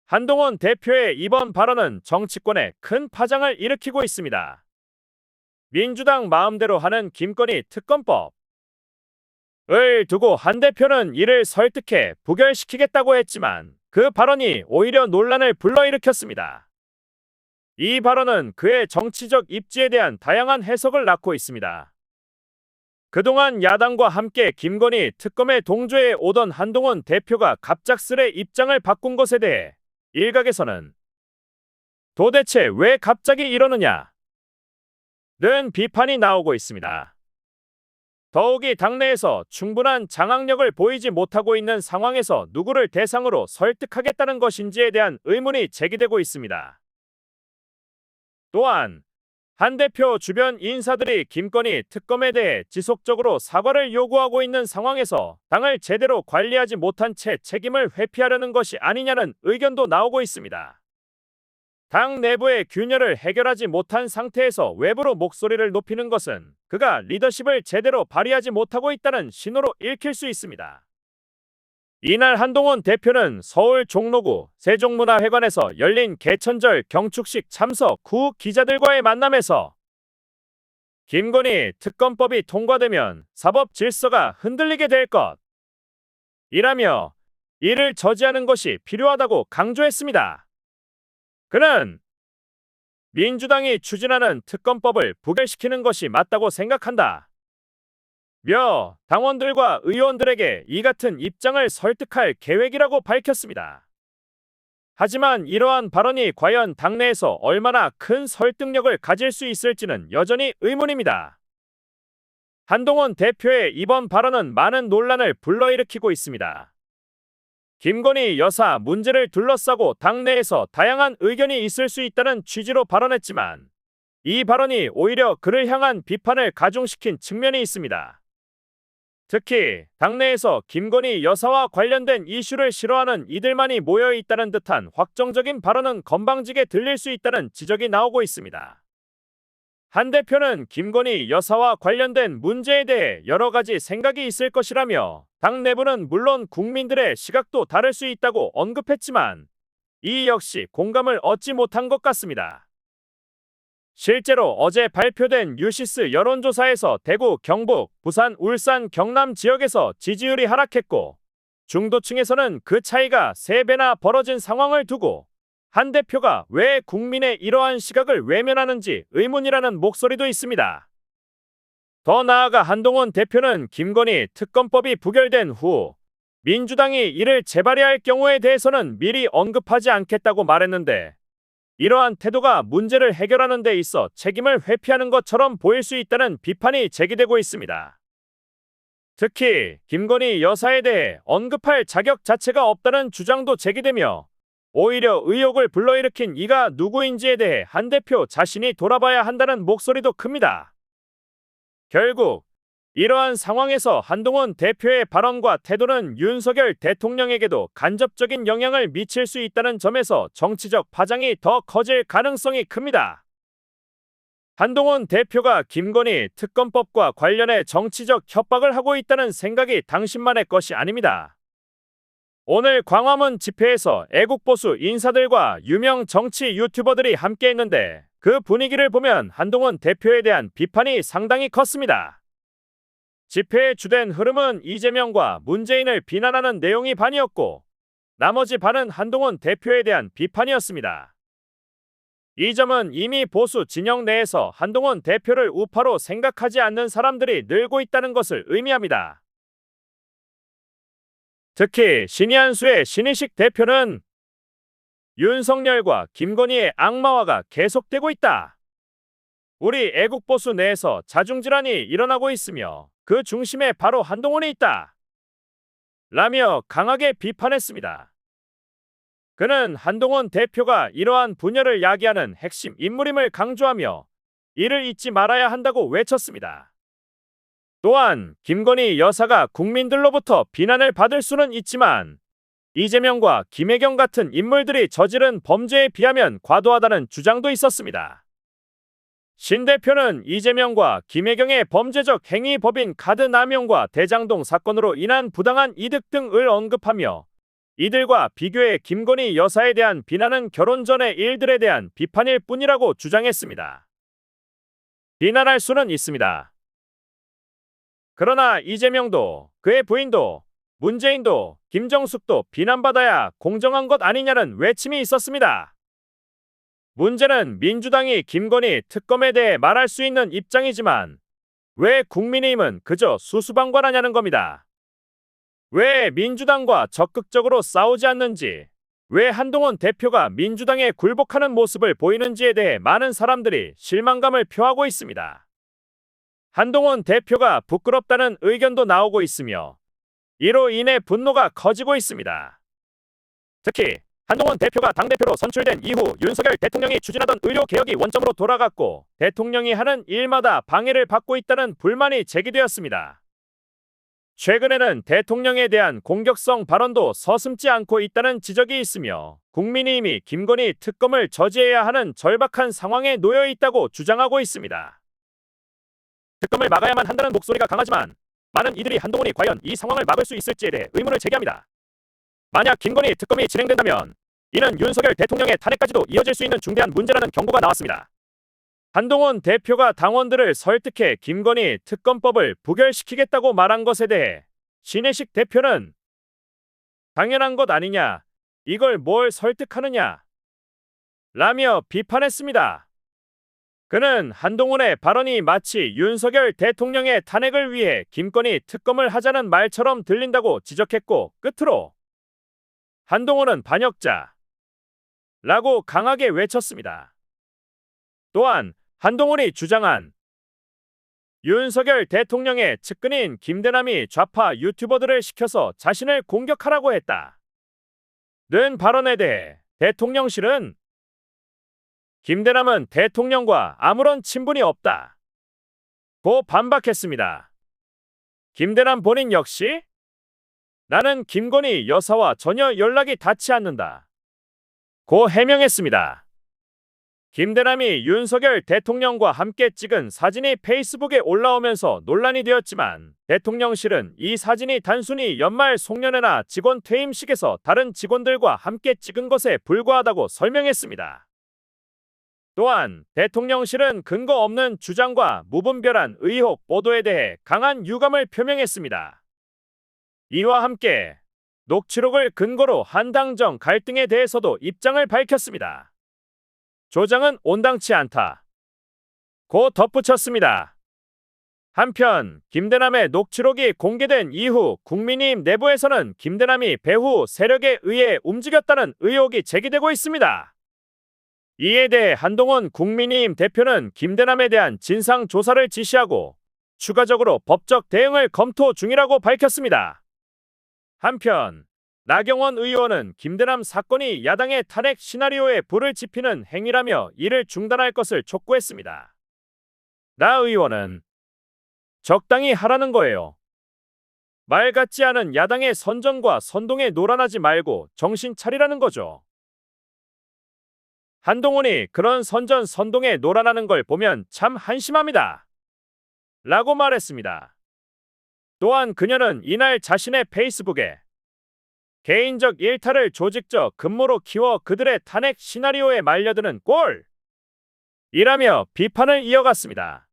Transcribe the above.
한동훈 대표의 이번 발언은 정치권에 큰 파장을 일으키고 있습니다. 민주당 마음대로 하는 김건희 특검법을 두고 한 대표는 이를 설득해 부결시키겠다고 했지만 그 발언이 오히려 논란을 불러일으켰습니다. 이 발언은 그의 정치적 입지에 대한 다양한 해석을 낳고 있습니다. 그동안 야당과 함께 김건희 특검에 동조해 오던 한동훈 대표가 갑작스레 입장을 바꾼 것에 대해 일각에서는 도대체 왜 갑자기 이러느냐는 비판이 나오고 있습니다. 더욱이 당내에서 충분한 장악력을 보이지 못하고 있는 상황에서 누구를 대상으로 설득하겠다는 것인지에 대한 의문이 제기되고 있습니다. 또한 한 대표 주변 인사들이 김건희 특검에 대해 지속적으로 사과를 요구하고 있는 상황에서 당을 제대로 관리하지 못한 채 책임을 회피하려는 것이 아니냐는 의견도 나오고 있습니다. 당 내부의 균열을 해결하지 못한 상태에서 외부로 목소리를 높이는 것은 그가 리더십을 제대로 발휘하지 못하고 있다는 신호로 읽힐 수 있습니다. 이날 한동훈 대표는 서울 종로구 세종문화회관에서 열린 개천절 경축식 참석 후 기자들과의 만남에서 김건희 특검법이 통과되면 사법 질서가 흔들리게 될 것이라며 이를 저지하는 것이 필요하다고 강조했습니다. 그는 민주당이 추진하는 특검법을 부결시키는 것이 맞다고 생각한다 며 당원들과 의원들에게 이 같은 입장을 설득할 계획이라고 밝혔습니다. 하지만 이러한 발언이 과연 당내에서 얼마나 큰 설득력을 가질 수 있을지는 여전히 의문입니다. 한동훈 대표의 이번 발언은 많은 논란을 불러일으키고 있습니다. 김건희 여사 문제를 둘러싸고 당내에서 다양한 의견이 있을 수 있다는 취지로 발언했지만 이 발언이 오히려 그를 향한 비판을 가중시킨 측면이 있습니다. 특히 당내에서 김건희 여사와 관련된 이슈를 싫어하는 이들만이 모여있다는 듯한 확정적인 발언은 건방지게 들릴 수 있다는 지적이 나오고 있습니다. 한 대표는 김건희 여사와 관련된 문제에 대해 여러 가지 생각이 있을 것이라며 당 내부는 물론 국민들의 시각도 다를 수 있다고 언급했지만 이 역시 공감을 얻지 못한 것 같습니다. 실제로 어제 발표된 유시스 여론조사에서 대구, 경북, 부산, 울산, 경남 지역에서 지지율이 하락했고 중도층에서는 그 차이가 3배나 벌어진 상황을 두고 한 대표가 왜 국민의 이러한 시각을 외면하는지 의문이라는 목소리도 있습니다. 더 나아가 한동훈 대표는 김건희 특검법이 부결된 후 민주당이 이를 재발의할 경우에 대해서는 미리 언급하지 않겠다고 말했는데 이러한 태도가 문제를 해결하는 데 있어 책임을 회피하는 것처럼 보일 수 있다는 비판이 제기되고 있습니다. 특히 김건희 여사에 대해 언급할 자격 자체가 없다는 주장도 제기되며 오히려 의혹을 불러일으킨 이가 누구인지에 대해 한 대표 자신이 돌아봐야 한다는 목소리도 큽니다. 결국 이러한 상황에서 한동훈 대표의 발언과 태도는 윤석열 대통령에게도 간접적인 영향을 미칠 수 있다는 점에서 정치적 파장이 더 커질 가능성이 큽니다. 한동훈 대표가 김건희 특검법과 관련해 정치적 협박을 하고 있다는 생각이 당신만의 것이 아닙니다. 오늘 광화문 집회에서 애국보수 인사들과 유명 정치 유튜버들이 함께했는데 그 분위기를 보면 한동훈 대표에 대한 비판이 상당히 컸습니다. 집회의 주된 흐름은 이재명과 문재인을 비난하는 내용이 반이었고 나머지 반은 한동훈 대표에 대한 비판이었습니다. 이 점은 이미 보수 진영 내에서 한동훈 대표를 우파로 생각하지 않는 사람들이 늘고 있다는 것을 의미합니다. 특히 신의한수의 신의식 대표는 윤석열과 김건희의 악마화가 계속되고 있다. 우리 애국보수 내에서 자중질환이 일어나고 있으며 그 중심에 바로 한동훈이 있다. 라며 강하게 비판했습니다. 그는 한동훈 대표가 이러한 분열을 야기하는 핵심 인물임을 강조하며 이를 잊지 말아야 한다고 외쳤습니다. 또한 김건희 여사가 국민들로부터 비난을 받을 수는 있지만 이재명과 김혜경 같은 인물들이 저지른 범죄에 비하면 과도하다는 주장도 있었습니다. 신 대표는 이재명과 김혜경의 범죄적 행위 법인 카드 남용과 대장동 사건으로 인한 부당한 이득 등을 언급하며 이들과 비교해 김건희 여사에 대한 비난은 결혼 전의 일들에 대한 비판일 뿐이라고 주장했습니다. 비난할 수는 있습니다. 그러나 이재명도 그의 부인도 문재인도 김정숙도 비난받아야 공정한 것 아니냐는 외침이 있었습니다. 문제는 민주당이 김건희 특검에 대해 말할 수 있는 입장이지만 왜 국민의힘은 그저 수수방관하냐는 겁니다. 왜 민주당과 적극적으로 싸우지 않는지, 왜 한동훈 대표가 민주당에 굴복하는 모습을 보이는지에 대해 많은 사람들이 실망감을 표하고 있습니다. 한동훈 대표가 부끄럽다는 의견도 나오고 있으며 이로 인해 분노가 커지고 있습니다. 특히 한동훈 대표가 당대표로 선출된 이후 윤석열 대통령이 추진하던 의료개혁이 원점으로 돌아갔고 대통령이 하는 일마다 방해를 받고 있다는 불만이 제기되었습니다. 최근에는 대통령에 대한 공격성 발언도 서슴지 않고 있다는 지적이 있으며 국민의힘이 김건희 특검을 저지해야 하는 절박한 상황에 놓여 있다고 주장하고 있습니다. 특검을 막아야만 한다는 목소리가 강하지만 많은 이들이 한동훈이 과연 이 상황을 막을 수 있을지에 대해 의문을 제기합니다. 만약 김건희 특검이 진행된다면 이는 윤석열 대통령의 탄핵까지도 이어질 수 있는 중대한 문제라는 경고가 나왔습니다. 한동훈 대표가 당원들을 설득해 김건희 특검법을 부결시키겠다고 말한 것에 대해 신혜식 대표는 당연한 것 아니냐, 이걸 뭘 설득하느냐 라며 비판했습니다. 그는 한동훈의 발언이 마치 윤석열 대통령의 탄핵을 위해 김건희 특검을 하자는 말처럼 들린다고 지적했고 끝으로 한동훈은 반역자 라고 강하게 외쳤습니다. 또한 한동훈이 주장한 윤석열 대통령의 측근인 김대남이 좌파 유튜버들을 시켜서 자신을 공격하라고 했다 는 발언에 대해 대통령실은 김대남은 대통령과 아무런 친분이 없다 고 반박했습니다. 김대남 본인 역시 나는 김건희 여사와 전혀 연락이 닿지 않는다 고 해명했습니다. 김대남이 윤석열 대통령과 함께 찍은 사진이 페이스북에 올라오면서 논란이 되었지만 대통령실은 이 사진이 단순히 연말 송년회나 직원 퇴임식에서 다른 직원들과 함께 찍은 것에 불과하다고 설명했습니다. 또한 대통령실은 근거 없는 주장과 무분별한 의혹 보도에 대해 강한 유감을 표명했습니다. 이와 함께 녹취록을 근거로 한당정 갈등에 대해서도 입장을 밝혔습니다. 조장은 온당치 않다 고 덧붙였습니다. 한편 김대남의 녹취록이 공개된 이후 국민의힘 내부에서는 김대남이 배후 세력에 의해 움직였다는 의혹이 제기되고 있습니다. 이에 대해 한동훈 국민의힘 대표는 김대남에 대한 진상조사를 지시하고 추가적으로 법적 대응을 검토 중이라고 밝혔습니다. 한편 나경원 의원은 김대남 사건이 야당의 탄핵 시나리오에 불을 지피는 행위라며 이를 중단할 것을 촉구했습니다. 나 의원은 적당히 하라는 거예요. 말 같지 않은 야당의 선전과 선동에 놀아나지 말고 정신 차리라는 거죠. 한동훈이 그런 선전 선동에 놀아나는 걸 보면 참 한심합니다. 라고 말했습니다. 또한 그녀는 이날 자신의 페이스북에 개인적 일탈을 조직적 급모로 키워 그들의 탄핵 시나리오에 말려드는 꼴! 이라며 비판을 이어갔습니다.